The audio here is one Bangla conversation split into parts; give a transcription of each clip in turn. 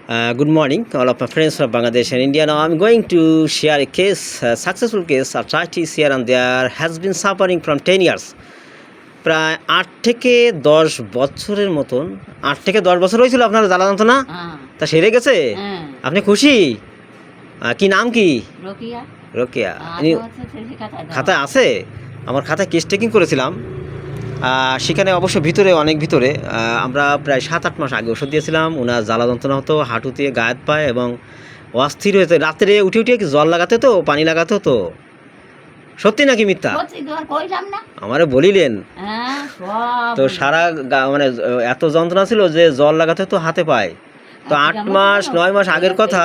Good morning, all of my friends from Bangladesh and India. Now I'm going to share a case, a successful case. Arthritis here and there has been suffering from 10 years. প্রায় 8 থেকে 10 বছরের মতন 8 থেকে 10 বছর হয়েছিল আপনার জ্বালা যন্ত্রণা তা সেরে গেছে আপনি খুশি কি নাম কি রোকিয়া রোকিয়া খাতায় আছে আমার খাতায় কেস টেকিং করেছিলাম সেখানে অবশ্য অনেক ভিতরে আমরা প্রায় 7-8 মাস আগে ওষুধ দিয়েছিলাম ওনার জ্বালা যন্ত্রণা হতো হাঁটুতে গায়েত পায় এবং অস্থির হয়েছে রাত্রে উঠে উঠে জল লাগাতে তো পানি লাগাতে তো সত্যি নাকি মিথ্যা আমারে বলিলেন তো সারা মানে এত যন্ত্রণা ছিল যে জল লাগাতে তো হাতে পায় তো 8 মাস 9 মাস আগের কথা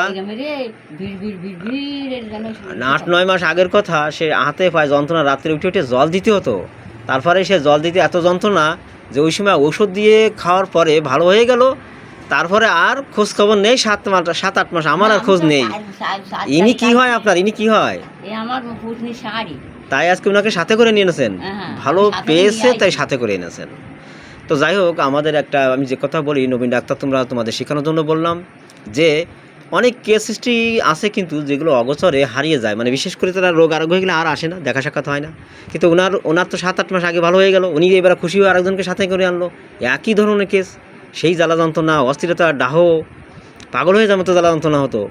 8-9 মাস আগের কথা সে হাতে পায় যন্ত্রণা রাত্রে উঠে উঠে জল দিতে হতো তারপরে সে জল দিতে এত যন্ত্রণা যে ওই সময় ওষুধ দিয়ে খাওয়ার পরে ভালো হয়ে গেল তারপরে আর খোঁজ খবর নেই 7-8 মাস আমার আর খোঁজ নেই ইনি কি হয় আপনার ইনি কি হয় তাই আজকে ওনাকে সাথে করে নিয়ে এনেছেন ভালো পেয়েছে তাই সাথে করে এনেছেন তো যাই হোক আমাদের একটা আমি যে কথা বলি নবীন ডাক্তার তোমাদের শেখানোর জন্য বললাম যে অনেক কেস হিস্ট্রি আছে কিন্তু যেগুলো অগোচরে হারিয়ে যায় মানে বিশেষ করে তারা রোগ আরোগ্য হয়ে গেলে আর আসে না দেখা সাক্ষাৎ হয় না কিন্তু ওনার তো 7-8 মাস আগে ভালো হয়ে গেল উনি এবার খুশি হয়ে আরেকজনকে সাথে করে আনলো একই ধরনের কেস সেই জ্বালা যন্ত্রণা অস্থিরতা ডাহ পাগল হয়ে যাওয়ার মতো জ্বালা যন্ত্রণা হতো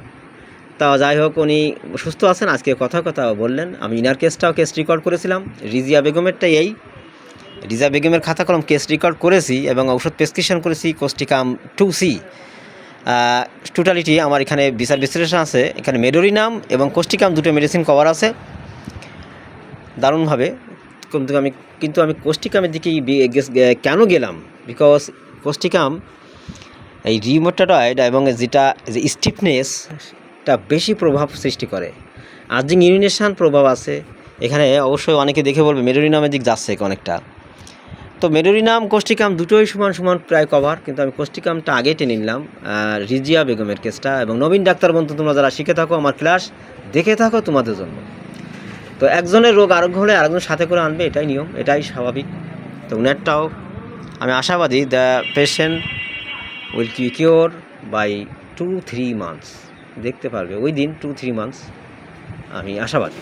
তা যাই হোক উনি সুস্থ আছেন আজকে কথা বললেন আমি ইনার কেস রেকর্ড করেছিলাম রিজিয়া বেগমেরটাই রিজা বেগমের খাতা কলম কেস রেকর্ড করেছি এবং ঔষধ প্রেসক্রিপশন করেছি কোস্টিকাম 2C টোটালিটি আমার এখানে বিচার বিশ্লেষণ আছে এখানে মেডোরিনাম এবং কোস্টিকাম দুটো মেডিসিন কভার আছে দারুণভাবে কিন্তু আমি কোস্টিকামের দিকে কেন গেলাম বিকজ কোস্টিকাম এই রিউমাটয়েড এবং যেটা যে স্টিফনেসটা বেশি প্রভাব সৃষ্টি করে আর্জিং ইউরিনেশন প্রভাব আছে এখানে অবশ্যই অনেকে দেখে বলবে মেডোরিনামের দিক যাচ্ছে অনেকটা তো মেডোরিনাম কোস্টিকাম দুটোই সমান প্রায় কভার কিন্তু আমি কোস্টিকামটা আগে টেনে নিলাম রিজিয়া বেগমের কেসটা এবং নবীন ডাক্তার বন্ধু তোমরা যারা শিখে থাকো আমার ক্লাস দেখে থাকো তোমাদের জন্য তো একজনের রোগ আরোগ্য হলে আরেকজন সাথে করে আনবে এটাই নিয়ম এটাই স্বাভাবিক তো উনারটাও আমি আশাবাদী the patient will cure by 2-3 months দেখতে পারবে উইদিন 2-3 মান্থস আমি আশাবাদী